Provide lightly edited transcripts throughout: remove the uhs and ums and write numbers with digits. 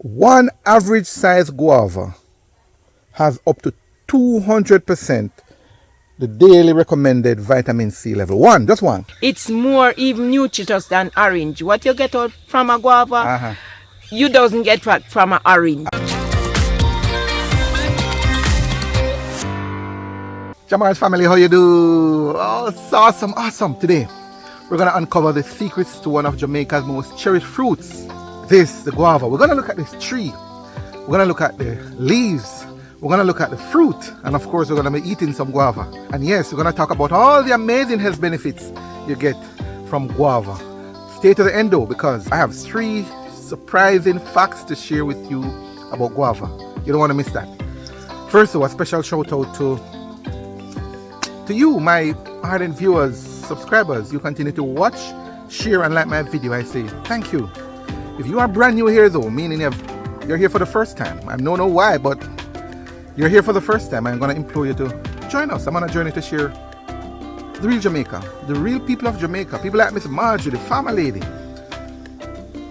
One average size guava has up to 200% the daily recommended vitamin C level. One, just one. It's more even nutritious than orange. What you get out from a guava, you doesn't get that from an orange. Jamar's family, how you do? Oh, it's awesome, awesome. Today, we're going to uncover the secrets to one of Jamaica's most cherished fruits. This, the guava. We're going to look at this tree. We're going to look at the leaves. We're going to look at the fruit. And of course, we're going to be eating some guava. And yes, we're going to talk about all the amazing health benefits you get from guava. Stay to the end though, because I have 3 surprising facts to share with you about guava. You don't want to miss that. First though, a special shout out to you, my ardent viewers, subscribers. You continue to watch, share and like my video. I say thank you. If you are brand new here though, meaning you're here for the first time, I don't know why, but you're here for the first time, I'm going to implore you to join us. I'm on a journey to share the real Jamaica, the real people of Jamaica, people like Ms Marjorie, the farmer lady,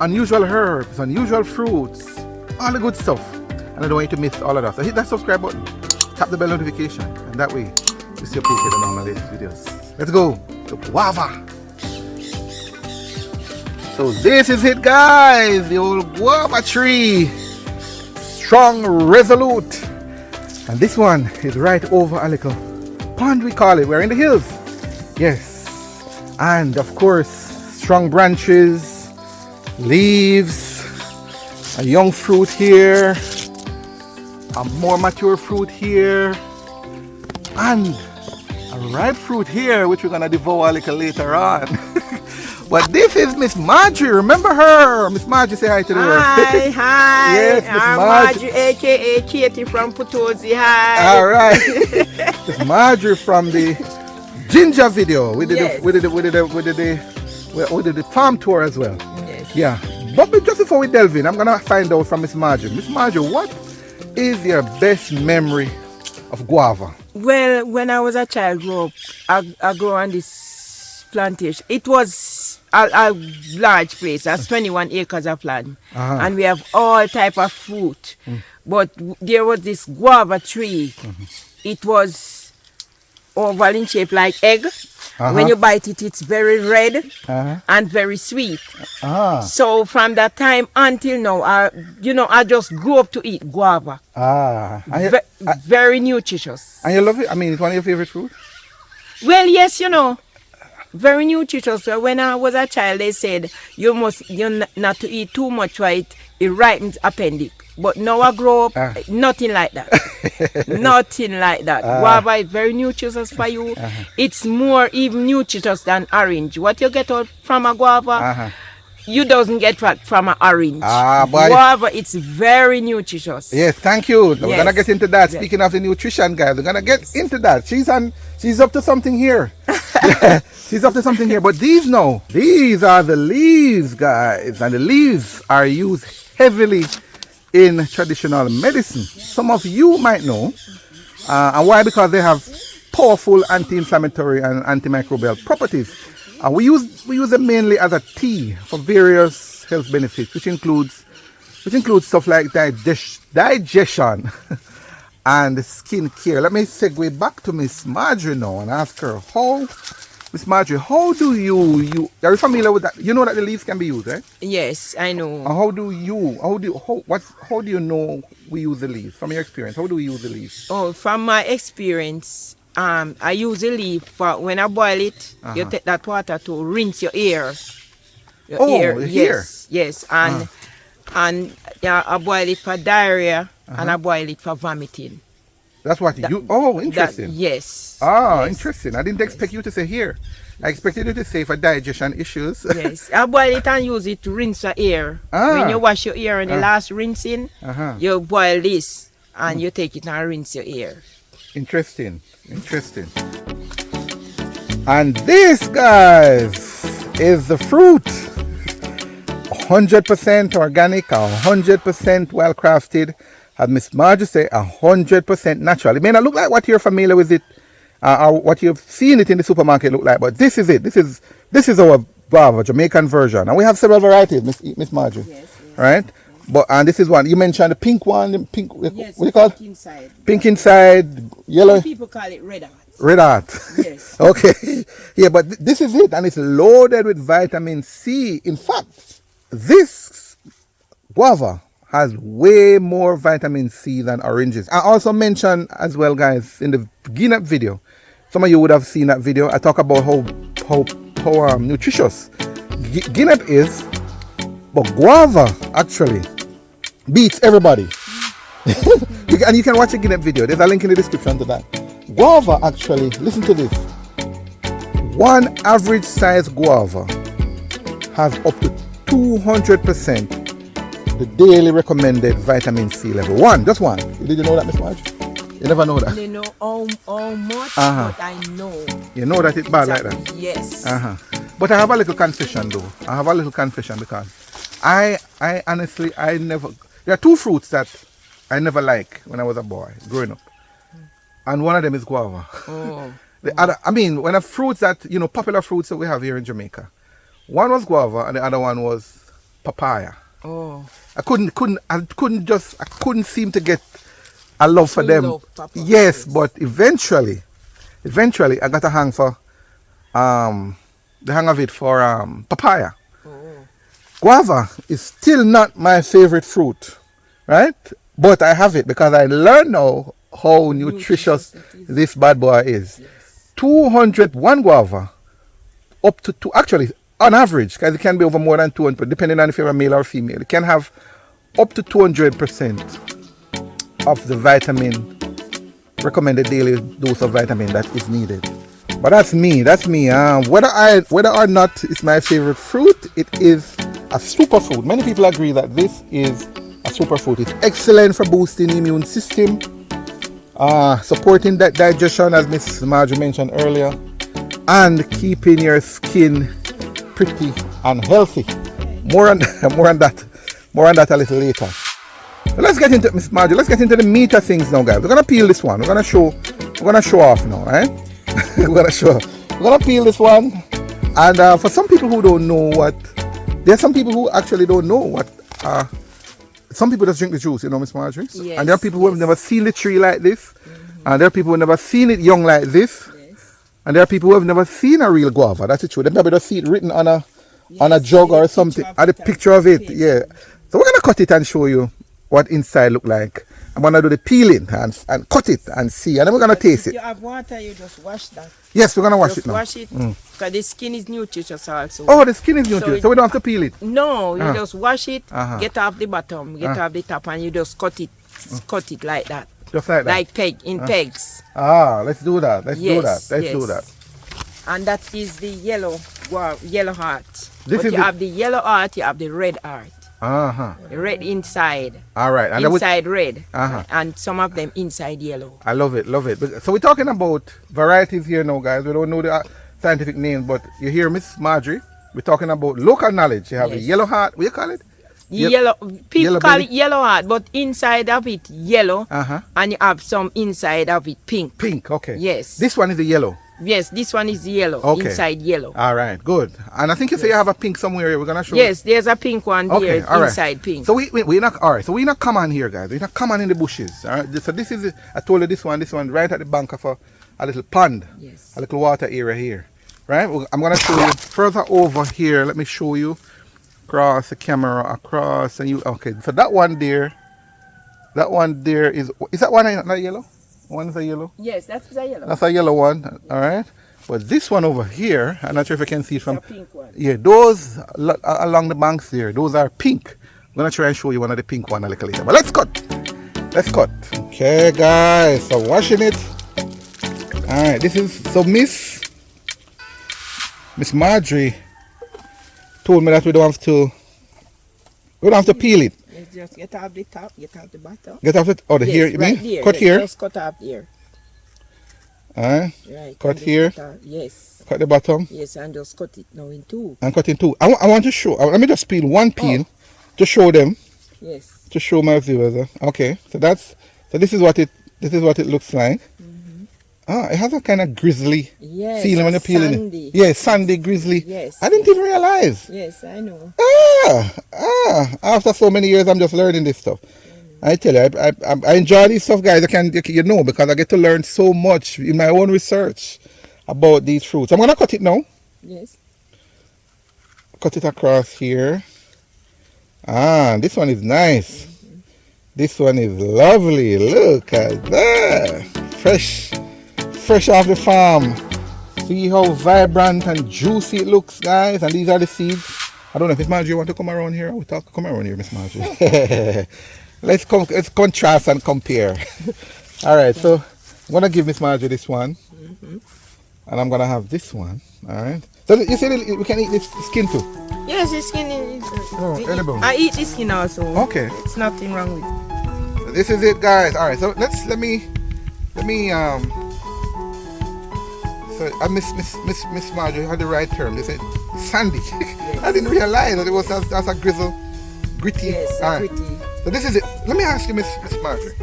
unusual herbs, unusual fruits, all the good stuff. And I don't want you to miss all of that. So hit that subscribe button, tap the bell notification, and that way you see updated on my latest videos. Let's go to guava. So this is it, guys, the old guava tree, strong, resolute. And this one is right over a little pond, we call it. We're in the hills. Yes. And of course, strong branches, leaves, a young fruit here, a more mature fruit here, and a ripe fruit here, which we're going to devour a little later on. But this is Ms Marjorie. Remember her? Ms Marjorie, say hi to the world. Hi, hi. Yes, I'm Marjorie, aka Katie from Putozi. Hi. All right. Ms Marjorie from the ginger video. We did the farm tour as well. Yes. Yeah. But just before we delve in, I'm gonna find out from Ms Marjorie. Ms Marjorie, what is your best memory of guava? Well, when I was a child, I grew on this plantation. It was a large place. That's 21 acres of land. And we have all type of fruit. But there was this guava tree. It was oval in shape like egg. When you bite it, it's very red and very sweet. So from that time until now, I just grew up to eat guava. Very nutritious. And you love it? I mean, it's one of your favorite fruits? Well, yes, very nutritious. So when I was a child, they said you're not to eat too much, right? It ripens appendix. But now I grow up, nothing like that. Nothing like that. Guava is very nutritious for you. It's more even nutritious than orange. What you get out from a guava, you doesn't get that from an orange. Guava, it's very nutritious. Yes, thank you. We're gonna get into that. Speaking of the nutrition, guys, we're gonna get into that. She's up to something here. She's up to something here. But these are the leaves, guys, and the leaves are used heavily in traditional medicine. Some of you might know, and why? Because they have powerful anti-inflammatory and antimicrobial properties. We use them mainly as a tea for various health benefits, which includes stuff like digestion and skin care. Let me segue back to Ms Marjorie now and ask her, Ms Marjorie, how do you are you familiar with that? You know that the leaves can be used, right? Yes, I know. How do you know we use the leaves? From your experience, how do we use the leaves? Oh, from my experience, I use the leaf for when I boil it. You take that water to rinse your ear. Your ear. Yes, and I boil it for diarrhea and I boil it for vomiting. That's what you. Oh, interesting. Yes. Ah, interesting. I didn't expect you to say here. I expected you to say for digestion issues. Yes, I boil it and use it to rinse your ear. When you wash your ear in the last rinsing, you boil this and you take it and rinse your ear. Interesting. And this, guys, is the fruit. 100% organic, 100% well crafted. As Ms Marjorie say, 100% natural. It may not look like what you're familiar with it, or what you've seen it in the supermarket look like, but this is it. This is our guava, Jamaican version, and we have several varieties, Ms Marjorie. Yes. Right? But and this is one you mentioned, the pink one, the pink. Yes, what do you call it? pink inside. Pink inside, yellow. Some people call it red heart. Red heart. Yes. Okay. Yeah, but this is it, and it's loaded with vitamin C. In fact, this guava has way more vitamin C than oranges. I also mentioned as well, guys, in the beginning video, some of you would have seen that video. I talk about how nutritious guinea is, but guava actually beats everybody. And you can watch the guinea video. There's a link in the description to that. Guava actually, listen to this. One average size guava has up to 200% the daily recommended vitamin C level. Just one. Did you know that, Ms Marjorie? You never know that. I don't know how much, but I know. You know that it's bad like that? Yes. But I have a little confession though. I have a little confession because I honestly, there are two fruits that I never liked when I was a boy, growing up. And one of them is guava. Oh. The other, I mean, when the fruits that, popular fruits that we have here in Jamaica. One was guava and the other one was papaya. Oh. I couldn't seem to get a love for them. Yes, but eventually I got a hang for the hang of it for papaya. Oh. Guava is still not my favorite fruit, right? But I have it because I learned now how nutritious this bad boy is. Yes. 201 guava up to 2, actually on average, because it can be over more than 200, depending on if you're a male or female. It can have up to 200% of the vitamin, recommended daily dose of vitamin that is needed. But that's me. Whether or not it's my favorite fruit, it is a superfood. Many people agree that this is a superfood. It's excellent for boosting the immune system, supporting that digestion, as Ms Marjorie mentioned earlier, and keeping your skin pretty and healthy. More on that a little later. So let's get into Ms Marjorie. Let's get into the meat of things now, guys. We're gonna peel this one. We're gonna show off now, right? We're gonna peel this one. And for some people who don't know there are some people who actually don't know what. Some people just drink the juice, Ms Marjorie. Yes, and there are people who have never seen the tree like this. And there are people who have never seen it young like this. Yes. And there are people who have never seen a real guava. That's the truth. They maybe just see it written on a jug or something. And the picture of it, yeah. So we're gonna cut it and show you what inside look like. I'm gonna do the peeling and cut it and see, and then we're gonna taste it. If you have water, you just wash that. Yes, we're gonna wash it now. Wash it, because the skin is nutritious also. Oh, the skin is nutritious, so we don't have to peel it. No, you just wash it, get off the bottom, get off the top, and you just cut it like that. Just like that? Like pegs. Let's do that. Let's do that. And that is the yellow heart. This is you have the yellow heart, you have the red heart. The red inside. All right. And inside red. And some of them inside yellow. I love it. So we're talking about varieties here now, guys. We don't know the scientific names, but you hear Ms Marjorie. We're talking about local knowledge. You have the yellow heart. What do you call it? Yellow. People call it yellow heart, but inside of it yellow. And you have some inside of it pink. Pink, okay. Yes. This one is the yellow. Yes, this one is yellow. Okay. Inside yellow. All right, good. And I think you say you have a pink somewhere here. We're gonna show. Yes, there's a pink one there inside pink. So we're not all right. So we're not common here, guys. We're not common in the bushes. All right. So this is I told you this one right at the bank of a little pond. Yes. A little water area here. Right. I'm gonna show you further over here. Let me show you across the camera across and you. Okay. So that one there is that one not yellow? One is a yellow? Yes, that's a yellow. That's a yellow one, all right? But this one over here, I'm not sure if you can see it from... It's a pink one. Yeah, those along the banks there, those are pink. I'm going to try and show you one of the pink one a little later. But let's cut. Okay, guys, so washing it. All right, this is... So Miss Marjorie told me that we don't have to peel it. Just get off the top, get off the bottom. Get off it? Oh, here, you mean? There. Cut here? Just cut off here. Right. Cut here? Yes. Cut the bottom? Yes, and just cut it now in two. And cut in two. I want to show, let me just peel one peel to show them. Yes. To show my viewers. Okay, so this is what it looks like. It has a kind of grizzly Yes, feeling when you're peeling sandy. it. Yeah, sandy, grizzly. Yes. I didn't even realize. Yes, I know. After so many years, I'm just learning this stuff. I tell you, I enjoy this stuff, guys. You know, because I get to learn so much in my own research about these fruits. I'm going to cut it now. Yes. Cut it across here. This one is nice. This one is lovely. Look at that. Fresh off the farm. See how vibrant and juicy it looks, guys. And these are the seeds. I don't know if Ms Marjorie want to come around here. Come around here, Ms Marjorie. Let's contrast and compare. All right, so I'm gonna give Ms Marjorie this one, and I'm gonna have this one. All right. So you say we can eat this skin too? Yes, the skin is. Edible. I eat the skin also. Okay. It's nothing wrong with it. This is it, guys. All right. So let me. So Miss Marjorie had the right term. They said sandy. Yes. I didn't realize that it was that's a grizzle, gritty. Yes, All right. gritty. So this is it. Let me ask you, Miss Marjorie.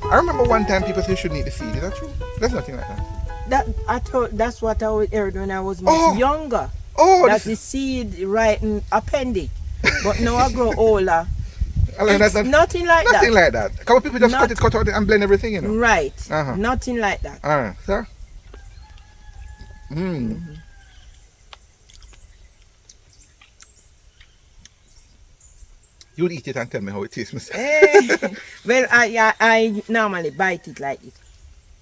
I remember one time people said you shouldn't eat the seed. Is that true? There's nothing like that. That's what I heard when I was much younger. Oh, That's the seed right in appendix. But now I grow older. That's Nothing like that. nothing like that. A couple people just cut out and blend everything, you know. Right. Uh-huh. Nothing like that. All right, sir. You'll eat it and tell me how it tastes, Miss. Well, I normally bite it like it.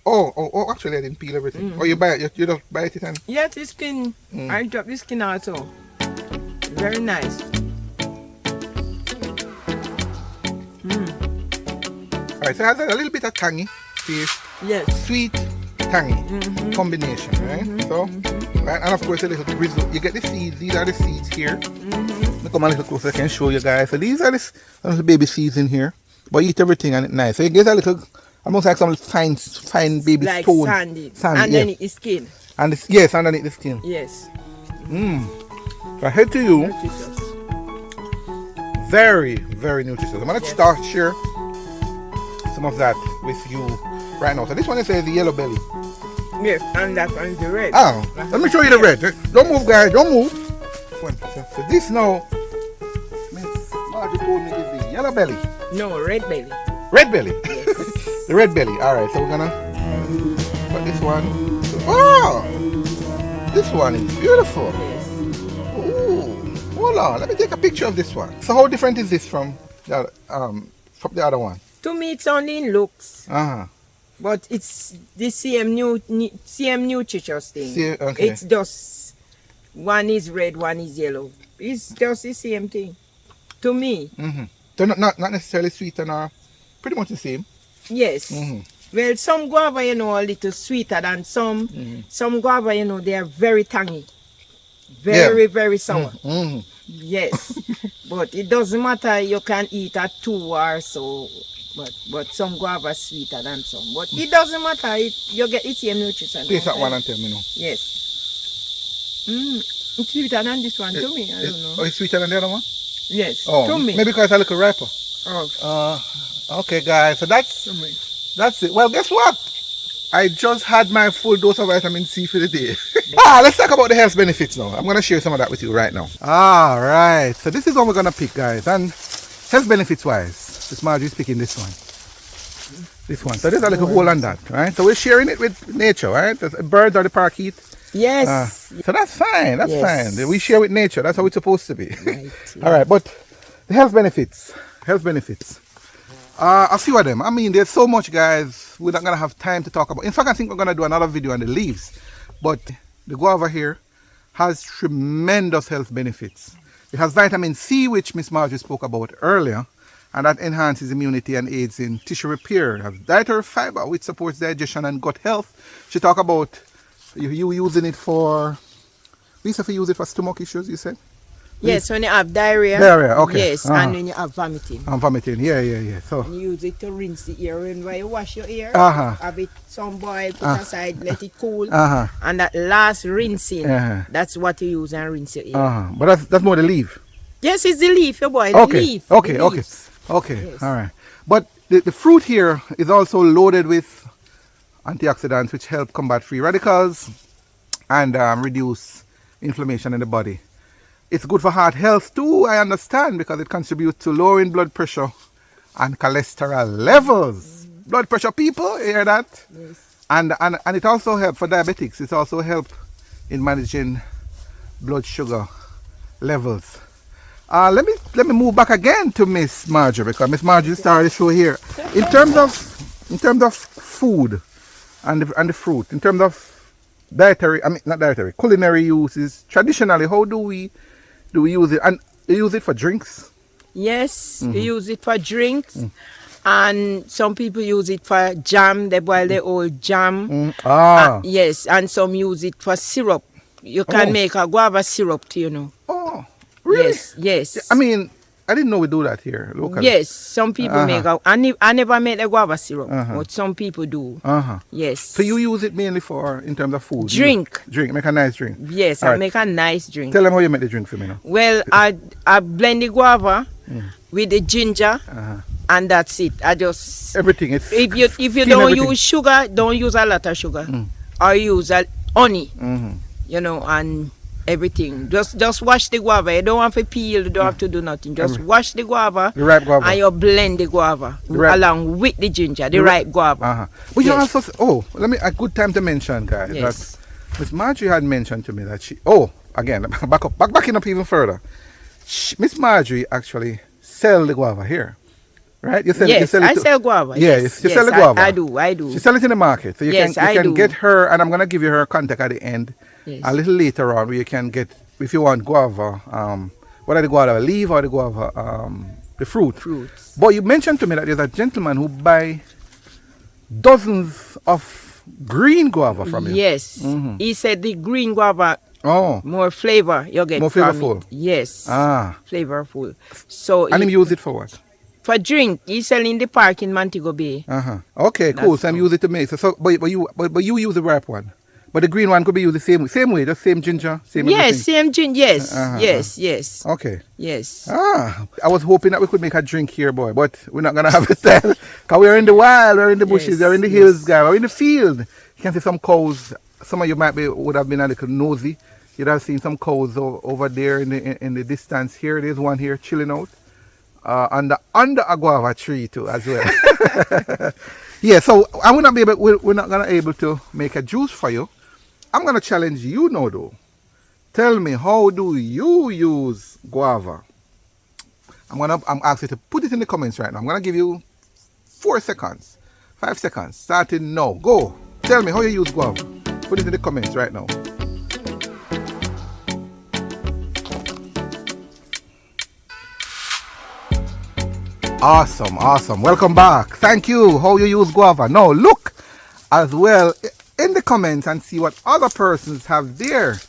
Oh, actually I didn't peel everything. Oh, you bite it, you just bite it and... Yeah, the skin. I drop the skin also. Very nice. Alright, so it has a little bit of tangy taste. Yes. Sweet, tangy combination, right? So, right, and of course a little drizzle. You get the seeds, these are the seeds here. Let me come a little closer, I can show you guys. So these are the little baby seeds in here. But you eat everything and it's nice. So you get a little, almost like some fine baby like stone. sandy. Sandy, Underneath the skin. And it's, yes, underneath the skin. Yes. So I head to you. Nutritious. Very, very nutritious. I'm going to start share some of that with you right now. So this one is the yellow belly. Yes, and that one is the red. Let me show you the red. Don't move, guys. Don't move. So this now, Miss Marjorie told me is the yellow belly. No, red belly. Red belly. Yes. The red belly. All right. So we're gonna put this one. Oh, this one is beautiful. Yes. Ooh. Hold on. Let me take a picture of this one. So how different is this from the other one? To me, it's only in looks. But it's the same nutritious thing. Okay. It's just one is red, one is yellow. It's just the same thing. To me. They're not necessarily sweet and pretty much the same. Yes. Well, some guava, a little sweeter than some. Some guava, they are very tangy. Very sour. Yes. But it doesn't matter, you can eat at 2 or so. But some guava sweeter than some. But it doesn't matter, you get the same nutrition. Taste that one and tell me now. Yes. It's sweeter than this one to me, I don't know. Oh, it's sweeter than the other one? Yes, to me. Maybe because it's a little riper. Oh. Okay, guys, so that's it. Well, guess what? I just had my full dose of vitamin C for the day. Let's talk about the health benefits now. I'm going to share some of that with you right now. All right, so this is what we're going to pick, guys. And health benefits wise, Ms Marjorie's picking this one. This one. So there's a little hole on that, right? So we're sharing it with nature, right? The birds or the parakeet. Yes. So that's fine. That's Yes. fine. We share with nature. That's how it's supposed to be. Right, All right, but the health benefits. Health benefits. A few of them. I mean, there's so much, guys. We're not gonna have time to talk about. In fact, I think we're gonna do another video on the leaves. But the guava here has tremendous health benefits. It has vitamin C, which Ms Marjorie spoke about earlier, and that enhances immunity and aids in tissue repair. It has dietary fiber, which supports digestion and gut health. She talked about you using it for. We used to use it for stomach issues. You said. Yes, when you have diarrhea. Diarrhea, okay. Yes, and when you have vomiting. I'm vomiting. Yeah. So. And you use it to rinse the ear. And when you wash your ear, Uh-huh. have it some boil, put aside, let it cool. Uh-huh. And that last rinsing, Uh-huh. that's what you use and rinse your ear. But that's more the leaf. Yes, it's the leaf, your boy. Okay. The leaf. Okay. the Okay. leaves. Okay. Yes. All right. But the fruit here is also loaded with antioxidants which help combat free radicals and reduce inflammation in the body. It's good for heart health too, I understand, because it contributes to lowering blood pressure and cholesterol levels. Blood pressure, people, you hear that? Yes. And it also helps for diabetics. It also helps in managing blood sugar levels. Let me move back again to Ms Marjorie, because Ms Marjorie started the show here. In terms of food and the fruit, in terms of culinary uses, traditionally, how do we use it? And you use it for drinks? Yes, we use it for drinks. And some people use it for jam. They boil their old jam. Yes, and some use it for syrup. You can make a guava syrup, you know. Oh, really? Yes. I mean, I didn't know we do that here locally. Yes, some people make I never made the guava syrup, but some people do. Yes. So you use it mainly in terms of food? Drink. Make a nice drink. Yes, I make a nice drink. Tell them how you make the drink for me now. Well, I blend the guava with the ginger. And that's it. I just everything. If you don't use sugar, don't use a lot of sugar, or use honey. You know, and everything. Just wash the guava. You don't have to peel. You don't have to do nothing. Just wash the guava. The ripe guava. And you blend the guava along with the ginger. The ripe guava. But you also a good time to mention, guys. Yes. That Ms Marjorie had mentioned to me that she. Again, backing up even further. Ms Marjorie actually sell the guava here. Right? You sell, I sell guava. Yes, you sell the guava. I do. She sell it in the market. So you can get her, and I'm going to give you her contact at the end. Yes. A little later on, where you can get, if you want guava, whether the guava leaf or the guava, the fruits. But you mentioned to me that there's a gentleman who buy dozens of green guava from you. Yes. He said the green guava, more flavor you get. More flavorful. Yes. Flavorful. And him use it for what? For drink. He sell in the park in Montego Bay. Okay, cool. So I'm use it to make. But you use the ripe one. But the green one could be used the same way, just same ginger, same everything. Yes, same ginger. Yes. Okay. Yes. I was hoping that we could make a drink here, boy, but we're not gonna have it there. Cause we're in the wild, we're in the bushes, we're in the hills, guys, we're in the field. You can see some cows. Some of you would have been a little nosy. You'd have seen some cows over there in the distance. Here, there's one here chilling out under a guava tree too, as well. Yeah, so we're not gonna able to make a juice for you. I'm going to challenge you now, though. Tell me, how do you use guava? I'm asking you to put it in the comments right now. I'm going to give you 4 seconds, 5 seconds, starting now. Go. Tell me how you use guava. Put it in the comments right now. Awesome. Welcome back. Thank you. How you use guava. Now, look as well in the comments and see what other persons have there.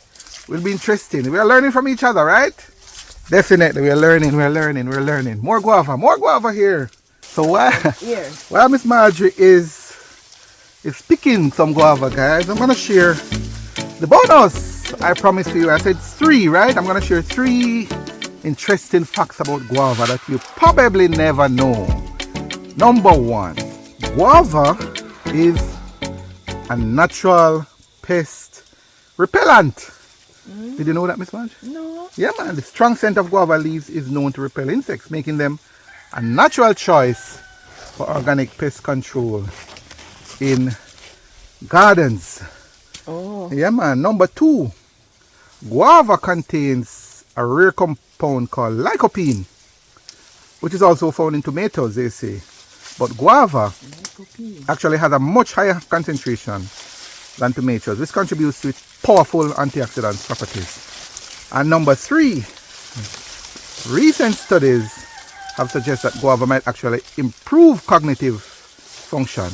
Will be interesting. We are learning from each other, right? Definitely, we are learning. More guava here. So while Ms Marjorie is picking some guava, guys, I'm gonna share the bonus I promised you. I said 3, right? I'm gonna share 3 interesting facts about guava that you probably never know. Number 1, guava is a natural pest repellent. Did you know that, Ms Marge? No. Yeah, man. The strong scent of guava leaves is known to repel insects, making them a natural choice for organic pest control in gardens. Yeah, man. Number 2, guava contains a rare compound called lycopene, which is also found in tomatoes, they say. But guava actually has a much higher concentration than tomatoes. This contributes to its powerful antioxidant properties. And number 3, recent studies have suggested that guava might actually improve cognitive function.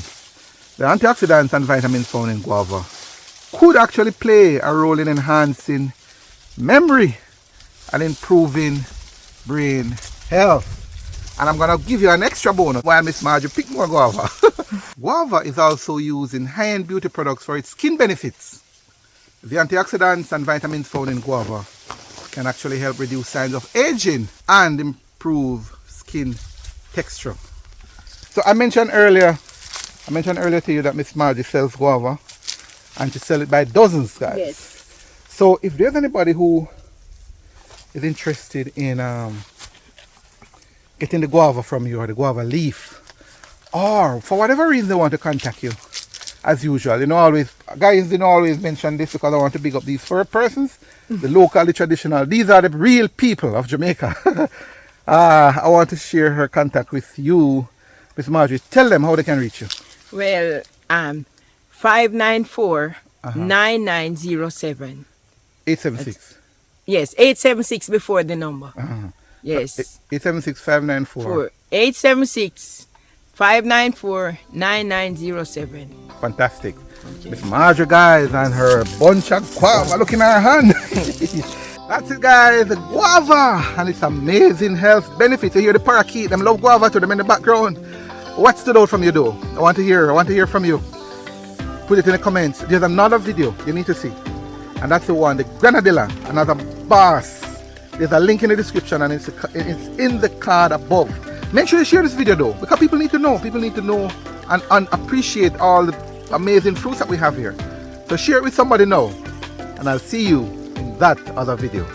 The antioxidants and vitamins found in guava could actually play a role in enhancing memory and improving brain health. And I'm going to give you an extra bonus while Ms Marjorie pick more guava. Guava is also used in high-end beauty products for its skin benefits. The antioxidants and vitamins found in guava can actually help reduce signs of aging and improve skin texture. So I mentioned earlier I mentioned earlier to you that Ms Marjorie sells guava, and she sells it by dozens, guys. Yes. So if there's anybody who is interested in getting the guava from you, or the guava leaf, or for whatever reason they want to contact you, as usual, guys, always mention this because I want to big up these four persons, the local, the traditional. These are the real people of Jamaica. I want to share her contact with you, Ms Marjorie. Tell them how they can reach you. Well, 594-9907. 876. Yes, 876 before the number. Yes. 876-594. 876-594-9907. Fantastic. Ms Marjorie, guys, and her bunch of guava. Look in her hand. That's it, guys. The guava and its amazing health benefits. You hear the parakeet, them love guava to them in the background. What stood out from you though? I want to hear from you. Put it in the comments. There's another video you need to see, and that's the one, the granadilla, another boss. There's a link in the description, and it's in the card above. Make sure you share this video though, because people need to know. People need to know and appreciate all the amazing fruits that we have here. So share it with somebody now, and I'll see you in that other video.